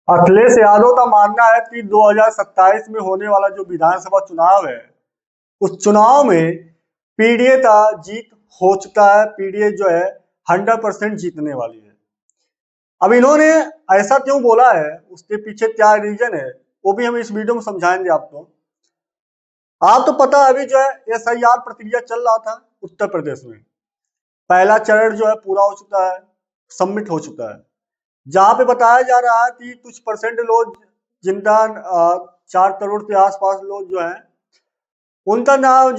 अखिलेश यादव का मानना है कि 2027 में होने वाला जो विधानसभा चुनाव है, उस चुनाव में पीडीए का जीत हो चुका है। पीडीए जो है 100% जीतने वाली है। अब इन्होंने ऐसा क्यों बोला है, उसके पीछे क्या रीजन है, वो भी हम इस वीडियो में समझाएंगे आपको। आप तो पता है अभी जो है एसआईआर प्रक्रिया चल रहा था उत्तर प्रदेश में। पहला चरण जो है पूरा हो चुका है, सबमिट हो चुका है, जहां पे बताया जा रहा है कि कुछ परसेंट लोग जिनका 4 करोड़ के आसपास लोग जो है उनका नाम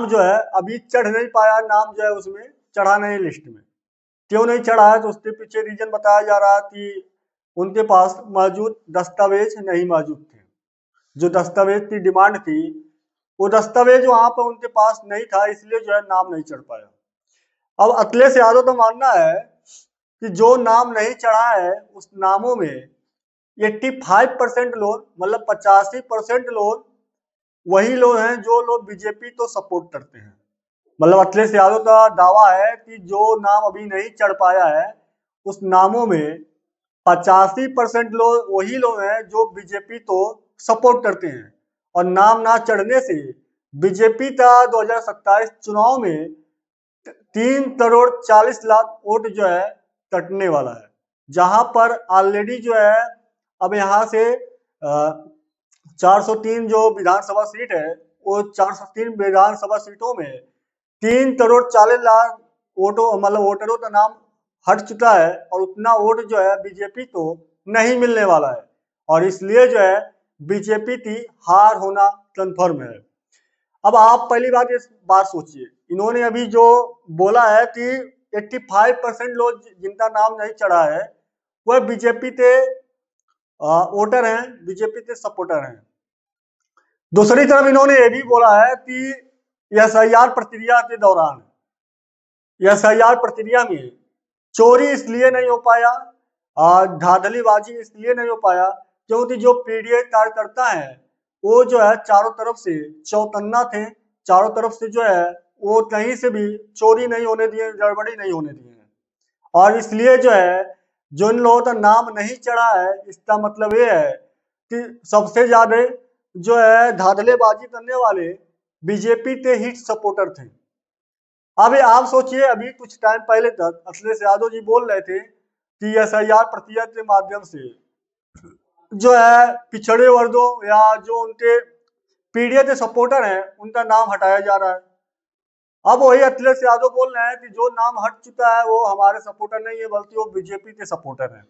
जो है अभी चढ़ नहीं पाया। नाम जो है उसमें चढ़ा नहीं, लिस्ट में क्यों नहीं चढ़ा है, तो उसके पीछे रीजन बताया जा रहा है कि उनके पास मौजूद दस्तावेज नहीं मौजूद थे। जो दस्तावेज की डिमांड थी, वो दस्तावेज वहां पर उनके पास नहीं था, इसलिए जो है नाम नहीं चढ़ पाया। अब अखिलेश यादव का मानना है कि जो नाम नहीं चढ़ा है उस नामों में 85% लोग, मतलब 85% लोग वही लोग हैं जो लोग बीजेपी को सपोर्ट करते हैं। मतलब अखिलेश यादव का दावा है कि जो नाम अभी नहीं चढ़ पाया है उस नामों में 85% लोग वही लोग हैं जो बीजेपी को सपोर्ट करते हैं, और नाम ना चढ़ने से बीजेपी का 2027 चुनाव में 3 करोड़ 40 लाख वोट जो है कटने वाला है। जहां पर ऑलरेडी जो है अब यहाँ से 403 जो विधानसभा सीट है, वो 403 विधानसभा सीटों में 3 करोड़ 40 लाख वोटों, मतलब वोटरों का नाम हट चुका है, और उतना वोट जो है बीजेपी को नहीं मिलने वाला है, और इसलिए जो है बीजेपी की हार होना कंफर्म है। अब आप पहली बात इस बात सोचिए, इन्होंने अभी जो बोला है कि 85% लोग जिनका नाम नहीं चढ़ा है वह बीजेपी के वोटर हैं, बीजेपी के सपोर्टर हैं। दूसरी तरफ इन्होंने ये भी बोला है कि एसआईआर प्रक्रिया के दौरान, एसआईआर प्रक्रिया में चोरी इसलिए नहीं हो पाया, धांधलीबाजी इसलिए नहीं हो पाया क्योंकि जो पीडीए कार्यकर्ता है वो जो है चारों तरफ से चौकन्ना थे। चारों तरफ से जो है वो कहीं से भी चोरी नहीं होने दिए, गड़बड़ी नहीं होने दिए हैं, और इसलिए जो है जो इन लोगों का नाम नहीं चढ़ा है, इसका मतलब ये है कि सबसे ज्यादा जो है धांधलेबाजी करने वाले बीजेपी के ही सपोर्टर थे। अभी आप सोचिए, अभी कुछ टाइम पहले तक अखिलेश यादव जी बोल रहे थे कि एसआईआर प्रक्रिया के माध्यम से जो है पिछड़े वर्गों या जो उनके पीडीए के सपोर्टर हैं उनका नाम हटाया जा रहा है। अब वही अखिलेश यादव बोल रहे हैं कि जो नाम हट चुका है वो हमारे सपोर्टर नहीं है, बल्कि वो बीजेपी के सपोर्टर हैं।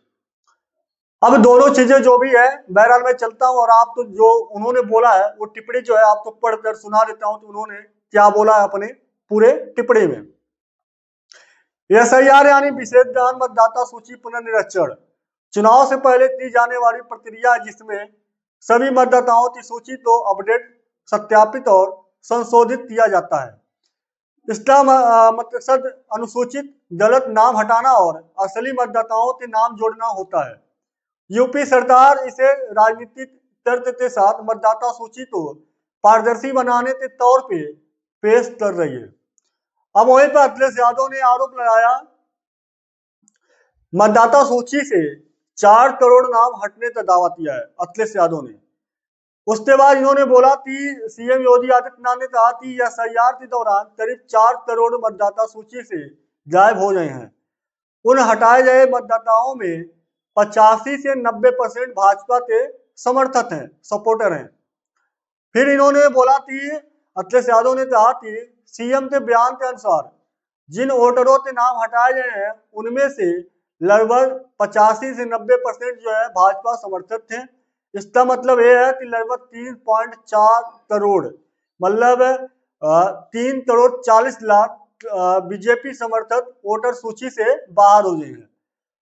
अब दोनों चीजें जो भी है, बहरहाल मैं चलता हूँ और आप तो जो उन्होंने बोला है वो टिप्पणी जो है आपको पढ़कर सुना देता हूँ कि उन्होंने क्या बोला है अपने पूरे टिप्पणी में। एसआईआर यानी विशेष ध्यान मतदाता सूची पुनर्निरीक्षण चुनाव से पहले की जाने वाली प्रक्रिया, जिसमें सभी मतदाताओं की सूची को अपडेट, सत्यापित और संशोधित किया जाता है। इसका मकसद अनुसूचित गलत नाम हटाना और असली मतदाताओं के नाम जोड़ना होता है। यूपी सरकार इसे राजनीतिक तर्क के साथ मतदाता सूची को पारदर्शी बनाने के तौर पे पेश कर रही है। अब वहीं पर अखिलेश यादव ने आरोप लगाया मतदाता सूची से 4 करोड़ नाम हटने का दावा किया है अखिलेश यादव ने। उसके बाद इन्होंने बोला कि सीएम योगी आदित्यनाथ ने कहा कि एसआईआर के दौरान करीब 4 करोड़ मतदाता सूची से गायब हो गए हैं। उन हटाए गए मतदाताओं में 85 से 90% भाजपा के समर्थक हैं, सपोर्टर हैं। फिर इन्होंने बोला कि अखिलेश यादव ने कहा कि सीएम के बयान के अनुसार जिन वोटरों के नाम हटाए गए हैं उनमें से लगभग 85 से 90% जो है भाजपा समर्थक थे। इसका मतलब यह है कि लगभग 3.4 करोड़, मतलब 3 करोड़ 40 लाख बीजेपी समर्थक वोटर सूची से बाहर हो गए हैं।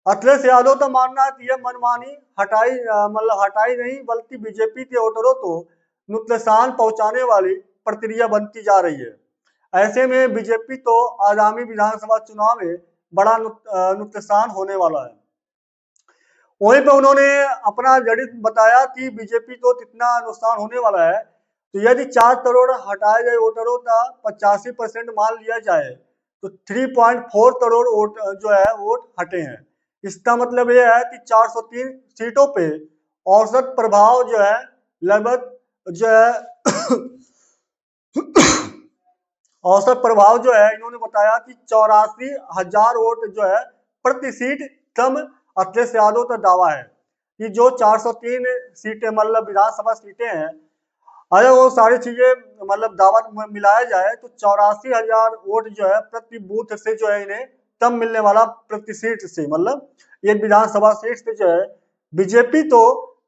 अखिलेश यादव का मानना है कि यह मनमानी मतलब हटाई नहीं, बल्कि बीजेपी के वोटरों को नुकसान पहुंचाने वाली प्रक्रिया बनती जा रही है। ऐसे में बीजेपी तो आगामी विधानसभा चुनाव में बड़ा नुकसान होने वाला है। वहीं पर उन्होंने अपना गणित बताया कि बीजेपी को कितना नुकसान होने वाला है। तो यदि 4 करोड़ हटाए गए वोटरों का 85% मान लिया जाए तो 3.4 करोड़ वोट जो है वोट हटे हैं। इसका मतलब ये है कि 403 सीटों पे औसत प्रभाव जो है लगभग जो है औसत प्रभाव जो है इन्होंने बताया कि 84,000 वोट जो है प्रति सीट कम अखिलेश यादव का दावा है कि जो 403 सीटें मतलब विधानसभा सीटें हैं, अगर वो सारी चीजें मतलब दावा में मिलाया जाए तो 84,000 वोट जो है प्रति बूथ से जो है इन्हें कम मिलने वाला प्रति सीट से, मतलब ये विधानसभा सीट से जो है बीजेपी तो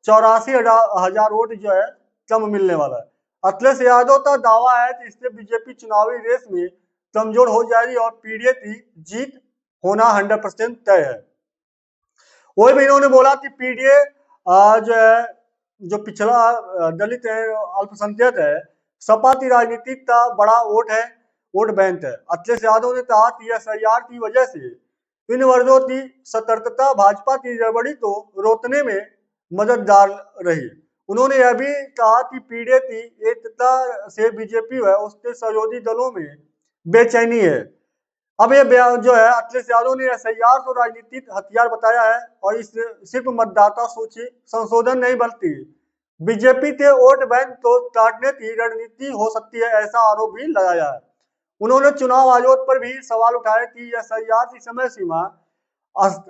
84,000 वोट जो है कम मिलने वाला है। अखिलेश यादव का दावा है कि इससे बीजेपी चुनावी रेस में कमजोर हो जाएगी और पीडीए की जीत होना 100% तय है। वही भी इन्होंने बोला कि पीडीए जो है जो पिछड़ा दलित है, अल्पसंख्यक है, सपा की राजनीति का बड़ा वोट है, वोट बैंक है। अखिलेश यादव ने कहा कि एसआईआर की वजह से इन वर्गों की सतर्कता भाजपा की गड़बड़ी को रोकने में मददगार रही। उन्होंने यह भी कहा कि पीडीए की एकता से बीजेपी है उसके सहयोगी दलों में बेचैनी है। अब ये बयान जो है अखिलेश यादव ने एसआईआर को राजनीतिक हथियार बताया है और इस सिर्फ मतदाता सूची संशोधन नहीं बल्कि बीजेपी के वोट बैंक को काटने की रणनीति हो सकती है, ऐसा आरोप भी लगाया है। उन्होंने चुनाव आयोग पर भी सवाल उठाया कि एसआईआर की समय सीमा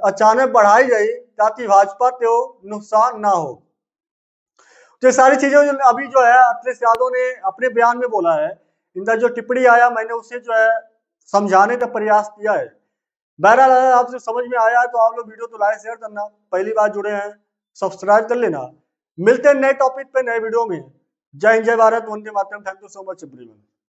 अचानक बढ़ाई गई ताकि भाजपा को नुकसान ना हो। तो ये सारी चीजें अभी जो है अखिलेश यादव ने अपने बयान में बोला है। इनका जो टिप्पणी आया मैंने उसे जो है समझाने का प्रयास किया है। बहरहाल अगर आपसे समझ में आया है तो आप लोग वीडियो को लाइक शेयर करना, पहली बार जुड़े हैं सब्सक्राइब कर लेना। मिलते हैं नए टॉपिक पे नए वीडियो में। जय हिंद जय भारत, वंदे मातरम। Thank you so much everyone.